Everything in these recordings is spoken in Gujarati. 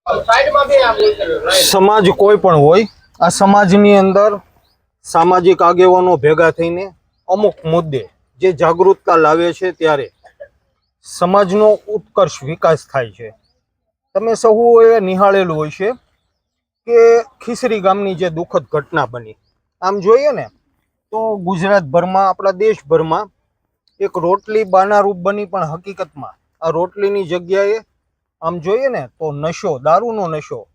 સમાજ કોઈ પણ હોય, આ સમાજની અંદર સામાજિક આગેવાનો ભેગા થઈને અમુક મુદ્દે જે જાગૃતતા લાવે છે ત્યારે સમાજનો ઉત્કર્ષ વિકાસ થાય છે. તમે સૌએ નિહાળેલું હોય છે કે ખીસરી ગામની જે દુઃખદ ઘટના બની, આમ જોઈએ ને તો ગુજરાતભરમાં, આપણા દેશભરમાં એક રોટલી બાનારૂપ બની, પણ હકીકતમાં આ રોટલીની જગ્યાએ આમ જોઈએ ને તો નશો, દારૂનો નશો,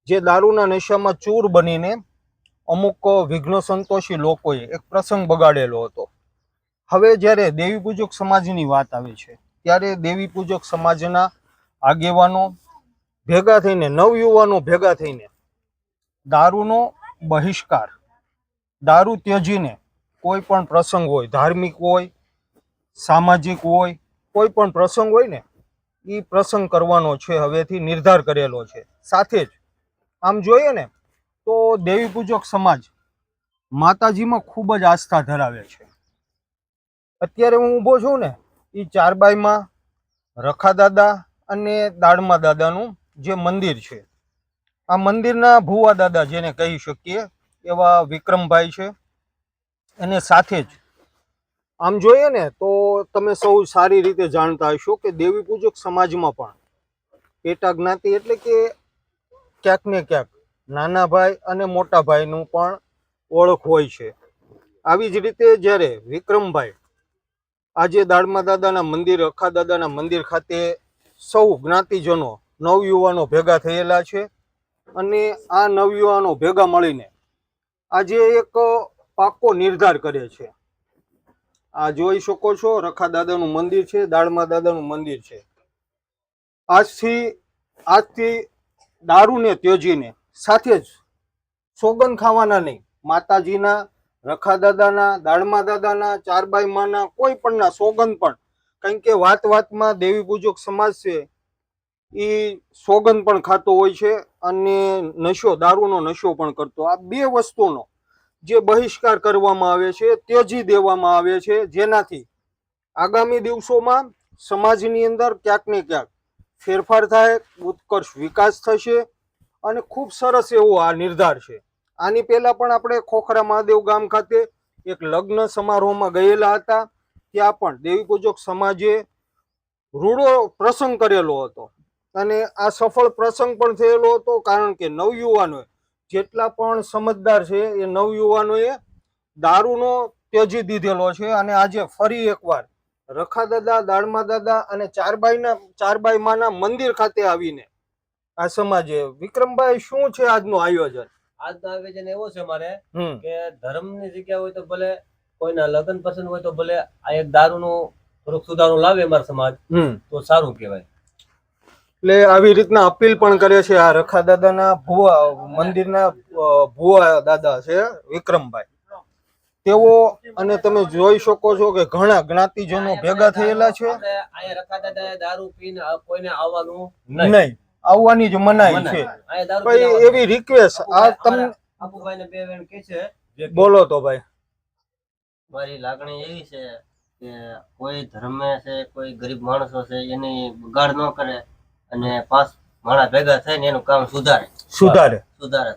જે દારૂના નશામાં ચૂર બનીને અમુક વિઘ્ન સંતોષી લોકોએ એક પ્રસંગ બગાડેલો હતો. હવે જ્યારે દેવી પૂજક સમાજની વાત આવે છે ત્યારે દેવી પૂજક સમાજના આગેવાનો ભેગા થઈને, નવયુવાનો ભેગા થઈને દારૂનો બહિષ્કાર, દારૂ ત્યજીને કોઈ પણ પ્રસંગ હોય, ધાર્મિક હોય, સામાજિક હોય, કોઈ પણ પ્રસંગ હોય ને એ પ્રસંગ કરવાનો છે હવેથી નિર્ધાર કરેલો છે. સાથે જ આમ જોઈએ ને તો દેવી પૂજક સમાજ માતાજીમાં ખૂબ જ આસ્થા ધરાવે છે. અત્યારે હું ઊભો છું ને એ ચારબાઈમાં રખા દાદા અને દાડમા દાદાનું જે મંદિર છે, આ મંદિરના ભુવા દાદા જેને કહી શકીએ એવા વિક્રમભાઈ છે. અને સાથે જ આમ જોઈએ ને તો તમે સૌ સારી રીતે જાણતા હશો કે દેવી પૂજક સમાજમાં પણ પેટા જ્ઞાતિ એટલે કે ક્યાંક ને ક્યાંક નાના ભાઈ અને મોટા ભાઈનું પણ ઓળખ હોય છે. આવી જ રીતે જ્યારે વિક્રમભાઈ આજે દાડમા દાદાના મંદિર, અખા દાદાના મંદિર ખાતે સૌ જ્ઞાતિજનો, નવયુવાનો ભેગા થયેલા છે અને આ નવયુવાનો ભેગા મળીને આજે એક પાક્કો નિર્ધાર કરે છે. આ જોઈ શકો છો, રખા દાદાનું મંદિર છે, દાડમા દાદાનું મંદિર છે. આજથી દારૂને ત્યજીને સાથે જ સોગંદ ખાવાના નહીં, માતાજીના, રખા દાદાના, દાડમા દાદાના, ચારબાઈ માના, કોઈ પણના સોગંદ પણ, કારણ કે વાત વાતમાં દેવી પૂજક સમાજ છે એ સોગંદ પણ ખાતો હોય છે અને નશો, દારૂનો નશો પણ કરતો. આ બે વસ્તુનો જે બહિષ્કાર કરવામાં આવે છે, ત્યજી દેવામાં આવે છે, જેનાથી આગામી દિવસોમાં સમાજની અંદર ક્યાંક ને ક્યાંક ફેરફાર થાય, ઉત્કર્ષ વિકાસ થશે અને ખૂબ સરસ એવો આ નિર્ધાર છે. આની પહેલા પણ આપણે ખોખરા મહાદેવ ગામ ખાતે એક લગ્ન સમારોહમાં ગયેલા હતા. ત્યાં પણ દેવી પૂજક સમાજે રૂડો પ્રસંગ કરેલો હતો અને આ સફળ પ્રસંગ પણ થયેલો હતો, કારણ કે નવયુવાનોએ, જેટલા પણ સમજદાર છે એ નવયુવાનોએ દારૂનો ત્યજી દીધેલો છે. અને આજે ફરી એકવાર રખા દાદા, દાડમા દાદા અને ચારબાઈ માના મંદિર ખાતે આવીને આ સમાજે, વિક્રમભાઈ શું છે આજનું આયોજન? આજનું આયોજન એવો છે મારે કે ધર્મની જગ્યા હોય તો ભલે, કોઈના લગ્ન પસંદ હોય તો ભલે, આ એક દારૂનું થોડુંક સુધારો લાવે અમારા સમાજ તો સારું કહેવાય. એટલે આવી રીતના અપીલ પણ કરે છે આ રખા દાદાના ભુવા મંદિરના ભુવા દાદા છે વિક્રમભાઈ, તેઓ. અને તમે જોઈ શકો છો કે ઘણા જ્ઞાતિજનો ભેગા થયેલા છે. અહીંયા રખા દાદા દારૂ પીને કોઈને આવવાનું નહીં, આવવાની જ મનાઈ છે. એવી રિક્વેસ્ટ આ તમને અપુભાઈ ને બે વેણ કે છે, બોલો તો ભાઈ. મારી લાગણી એવી છે કે કોઈ ધર્મ છે, કોઈ ગરીબ માણસો છે એની બગાડ ન કરે અને 5 માણસ ભેગા થઈને એનું કામ સુધારે.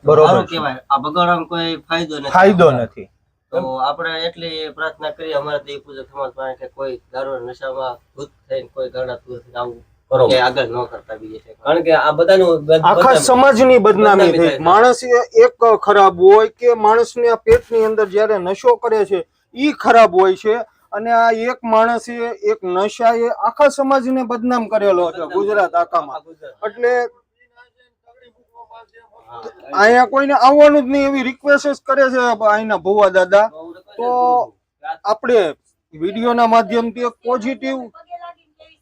બરોબર કહેવાય. આ બગાડવામાં કોઈ ફાયદો નથી. તો આપણે એટલી પ્રાર્થના કરીએ અમારા દેવી પૂજક સમાજ પાસે કે કોઈ દારૂ નશામાં ધૂત થઈને કોઈ ગાડા ધૂત આવું આગળ ન કરતા બીજે છે, કારણ કે આ બધાનું આખા સમાજની બદનામી થઈ. માણસ એક ખરાબ હોય કે માણસને આ પેટની અંદર જ્યારે નશો કરે છે ઈ ખરાબ હોય છે, અને આ એક માણસે, એક નશાએ આખા સમાજને બદનામ કરેલો છે ગુજરાત આખામાં. એટલે અહીંયા કોઈને આવવાનું જ નહીં એવી રિક્વેસ્ટ કરે છે અહીંના ભુવા દાદા. તો આપણે વિડીયોના માધ્યમથી એક પોઝિટિવ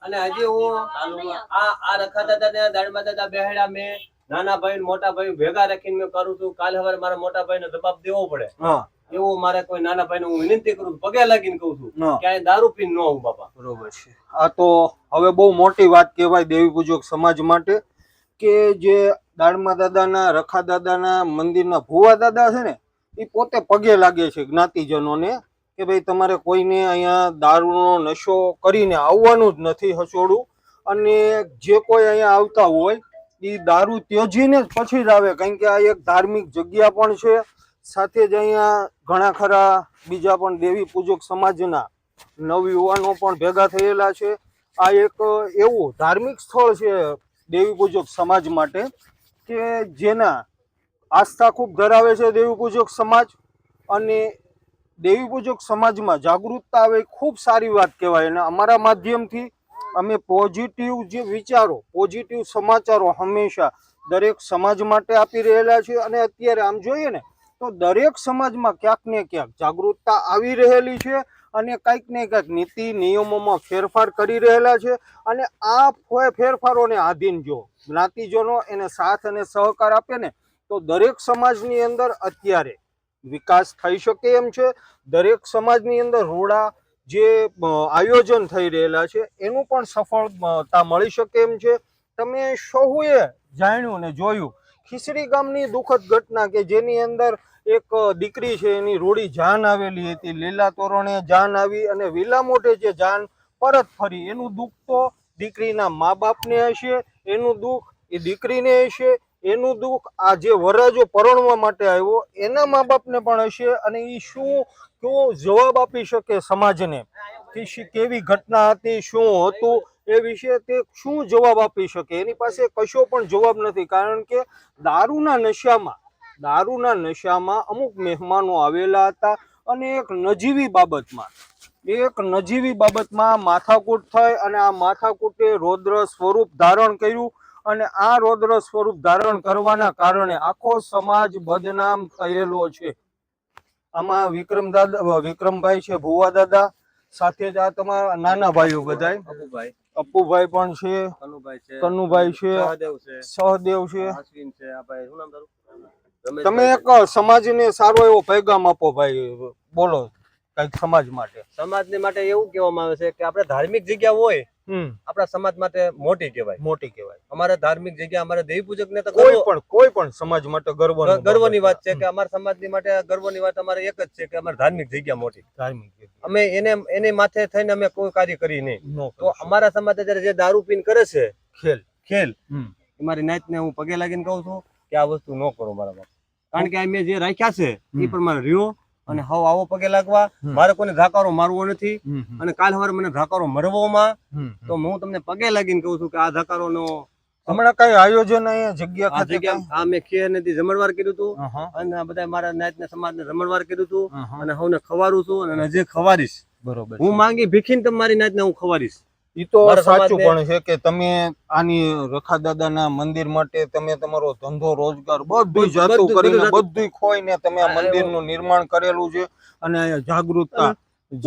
અને હજી હું આ રખા દાદા ને દાડમા દાદા બેહડા મેં નાના ભાઈ મોટા ભાઈ ભેગા રાખીને મેં કરું છું. કાલે સવારે મારા મોટા ભાઈ ને જવાબ દેવો પડે એવું મારે કોઈ નાના ભાઈ ને હું વિનંતી કરું, પગે લાગીને કહું છું કે દારૂ પીને ન આવું બાપા. બરોબર છે. આ તો હવે બહુ મોટી વાત કહેવાય દેવી પૂજક સમાજ માટે કે જે દાડમા દાદાના, રખા દાદાના મંદિરના ભુવા દાદા છે ને એ પોતે પગે લાગે છે જ્ઞાતિજનોને કે ભાઈ તમારે કોઈને અહીંયા દારૂનો નશો કરીને આવવાનું જ નથી હસોડું. અને જે કોઈ અહીંયા આવતા હોય એ દારૂ ત્યજીને જ પછી જ આવે, કારણ કે આ એક ધાર્મિક જગ્યા પણ છે. સાથે જ અહીંયા ઘણા ખરા બીજા પણ દેવી પૂજક સમાજના નવયુવાનો પણ ભેગા થયેલા છે. આ એક એવું ધાર્મિક સ્થળ છે દેવી પૂજક સમાજ માટે કે જેના આસ્થા ખૂબ ધરાવે છે દેવી પૂજક સમાજ. અને દેવી પૂજક સમાજમાં જાગૃતતા આવે ખૂબ સારી વાત કહેવાય. અને અમારા માધ્યમથી અમે પોઝિટિવ જે વિચારો, પોઝિટિવ સમાચારો હંમેશા દરેક સમાજ માટે આપી રહેલા છે. અને અત્યારે આમ જોઈએ ને તો દરેક સમાજમાં ક્યાંક ને ક્યાંક જાગૃતતા આવી રહેલી છે અને કંઈક ને કંઈક નીતિ નિયમોમાં ફેરફાર કરી રહેલા છે. અને આ ફેરફારોને આધીન જો જ્ઞાતિજનો એને સાથ અને સહકાર આપે ને તો દરેક સમાજની અંદર અત્યારે વિકાસ થઈ શકે એમ છે. દરેક સમાજની અંદર રોડા જે આયોજન થઈ રહેલા છે એનું પણ સફળતા મળી શકે એમ છે. તમે સૌએ જાણ્યું ને જોયું ખીસરી ગામની દુઃખદ ઘટના કે જેની અંદર એક દીકરી છે એની રોડી જાન આવેલી હતી, લીલા તોરણે જાન આવી અને વિલા મોઢે જે જાન પરત ફરી. એનું દુઃખ તો દીકરીના મા બાપને હશે, એનું દુઃખ એ દીકરીને હશે, એનું દુઃખ આ જે વરરાજો પરણવા માટે આવ્યો એના મા બાપને પણ હશે. અને એ શું કેવો જવાબ આપી શકે સમાજને કે કેવી ઘટના હતી, શું હતું એ વિશે તે શું જવાબ આપી શકે? એની પાસે કશો પણ જવાબ નથી. કારણ કે દારૂના નશામાં અમુક મહેમાનો આવેલા હતા અને એક નજીવી બાબતમાં માથાકૂટ થઈ અને આ માથાકૂટે રૌદ્ર સ્વરૂપ ધારણ કર્યું. અને આ રૌદ્ર સ્વરૂપ ધારણ કરવાના કારણે આખો સમાજ બદનામ થયેલો છે. આમાં વિક્રમભાઈ છે, ભુવા દાદા, સાથે જ આ તમારા નાના ભાઈઓ બધાય, અપ્પુભાઈ પણ છે, કનુભાઈ છે, સહદેવ છે. તમે એક સમાજને સારો એવો પેગામ આપો ભાઈ, બોલો કઈક સમાજ માટે. સમાજની માટે એવું કહેવામાં આવે છે કે આપણે ધાર્મિક જગ્યા હોય આપણા સમાજ માટે મોટી કહેવાય. અમારે ધાર્મિક જગ્યા, અમારે દેવી પૂજક ને તો કોઈ પણ સમાજ માટે ગર્વની વાત છે કે અમારા સમાજની માટે ગર્વની વાત અમારે એક જ છે કે અમારી ધાર્મિક જગ્યા મોટી. અમે એને માથે થઈને અમે કોઈ કાર્ય કરી નહીં. તો અમારા સમાજ અત્યારે જે દારૂ પીને કરે છે ખેલ મારી નાત ને હું પગે લાગીને કહું છું કે આ વસ્તુ ન કરો મારા બાપ. કારણ કે મેં જે રાખ્યા છે એ પણ મારે રહ્યો અને હવે આવો પગે લાગવા. મારે કોઈને ધાકારો મારવો નથી અને કાલ સવારે મને ધાકારો મરવોમાં તો હું તમને પગે લાગીને કહું છું કે આ ધાકારો નો હમણાં કઈ આયોજન અહીંયા જગ્યા મેં ખેર નથી જમણવાર કર્યું હતું અને આ બધા મારા નાતના સમાજને જમણવાર કર્યું હતું અને હવને ખવારું છું અને હજી ખવારીશ. બરોબર, હું માંગી ભીખીને તમે મારી નાતને હું ખવારીશ. એ તો સાચું પણ છે કે તમે આની રખા દાદાના મંદિર માટે તમે તમારો ધંધો રોજગાર બધું જાતું કરીને બધું ખોઈને તમે આ મંદિરનું નિર્માણ કરેલું છે અને અહીંયા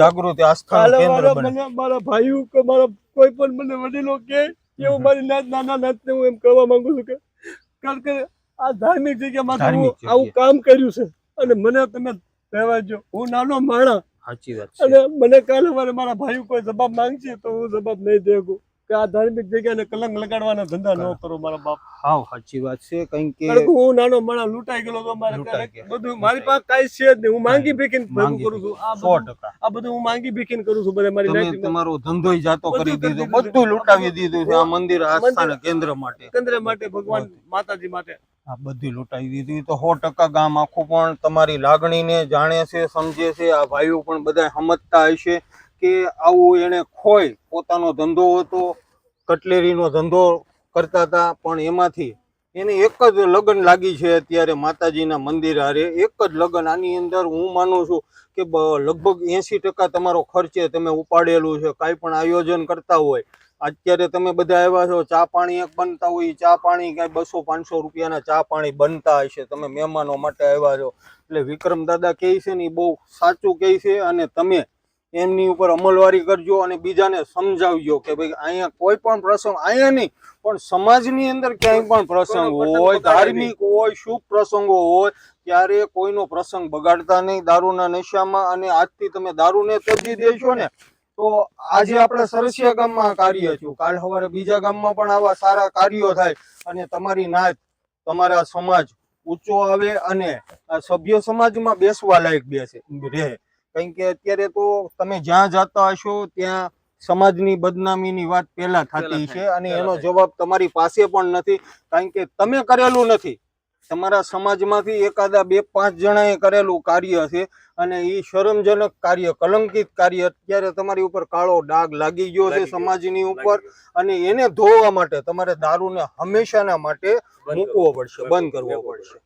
જાગૃતિ આસ્થાનું કેન્દ્ર બને. મારા ભાઈઓ કે મારા કોઈ પણ મને વડીલો કે એવું મારી નાના નાતને હું એમ કહેવા માંગુ છું કે કારણ કે આ ધાર્મિક જગ્યામાં આવું કામ કર્યું છે અને મને તમે કહેવા જો હું નાનો માણસ. સાચી વાત છે. અને મને કાલે મારા ભાઈઓ કોઈ જવાબ માંગશે તો હું જવાબ નહીં દેગું કે આ ધાર્મિક જગ્યાને કલંક લગાડવાના ધંધા ન કરો મારા બાપ. હાવ સાચી વાત છે. કારણ કે હું નાનો માણસ લૂંટાઈ ગયેલો તો બધું મારી પાસે કાંઈ છે જ નહીં. હું માંગી ભીખીને ભેગું કરું છું. 100% આ બધું હું માંગી ભીખીને કરું છું. બધા મારી તમારો ધંધો જાતો કરી દીધો, બધું લૂંટાવી દીધું છે આ મંદિર આસ્થાના કેન્દ્ર માટે ભગવાન માતાજી માટે આ બધું લૂંટાવી દીધું. તો 100% ગામ આખું પણ તમારી લાગણીને જાણે છે, સમજે છે. આ ભાઈઓ પણ બધા સમજતા હશે કે આવું એને ખોઈ પોતાનો ધંધો હતો, કટલેરીનો ધંધો કરતા હતા, પણ એમાંથી એને એક જ લગ્ન લાગી છે અત્યારે માતાજીના મંદિર હારે. એક જ લગ્ન. આની અંદર હું માનું છું કે લગભગ 80% તમારો ખર્ચે તમે ઉપાડેલું છે. કાંઈ પણ આયોજન કરતા હોય, અત્યારે તમે બધા આવ્યા છો, ચા પાણી એક બનતા હોય, ચા પાણી કાંઈ 200-500 રૂપિયાના ચા પાણી બનતા હશે. તમે મહેમાનો માટે આવ્યા છો એટલે વિક્રમ દાદા કહે છે ને એ બહુ સાચું કહે છે. અને તમે એમની ઉપર અમલવારી કરજો અને બીજાને સમજાવજો કે ભાઈ અહીંયા કોઈ પણ પ્રસંગ, અહીંયા નહીં પણ સમાજની અંદર ક્યાંય પણ પ્રસંગ હોય, ધાર્મિક હોય, શુભ પ્રસંગો હોય, ત્યારે કોઈનો પ્રસંગ બગાડતા નહીં દારૂના નશામાં. અને આજથી તમે દારૂને ત્યજી દેશો ને તો આજે આપણે સરસિયા ગામમાં કાર્ય થયું, કાલ સવારે બીજા ગામમાં પણ આવા સારા કાર્યો થાય અને તમારી નાત, તમારા સમાજ ઊંચો આવે અને આ સભ્ય સમાજમાં બેસવા લાયક રહે. કારણ કે અત્યારે તો તમે જ્યાં જતા હશો ત્યાં સમાજની બદનામીની વાત પહેલા થતી છે અને એનો જવાબ તમારી પાસે પણ નથી, કારણ કે તમે કરેલું નથી. તમારા સમાજમાંથી એકાદા 2-5 જણાએ કરેલું કાર્ય છે અને એ શરમજનક કાર્ય, કલંકિત કાર્ય અત્યારે તમારી ઉપર કાળો ડાઘ લાગી ગયો છે સમાજની ઉપર, અને એને ધોવા માટે તમારે દારૂને હંમેશાના માટે મૂકવો પડશે, બંધ કરવો પડશે.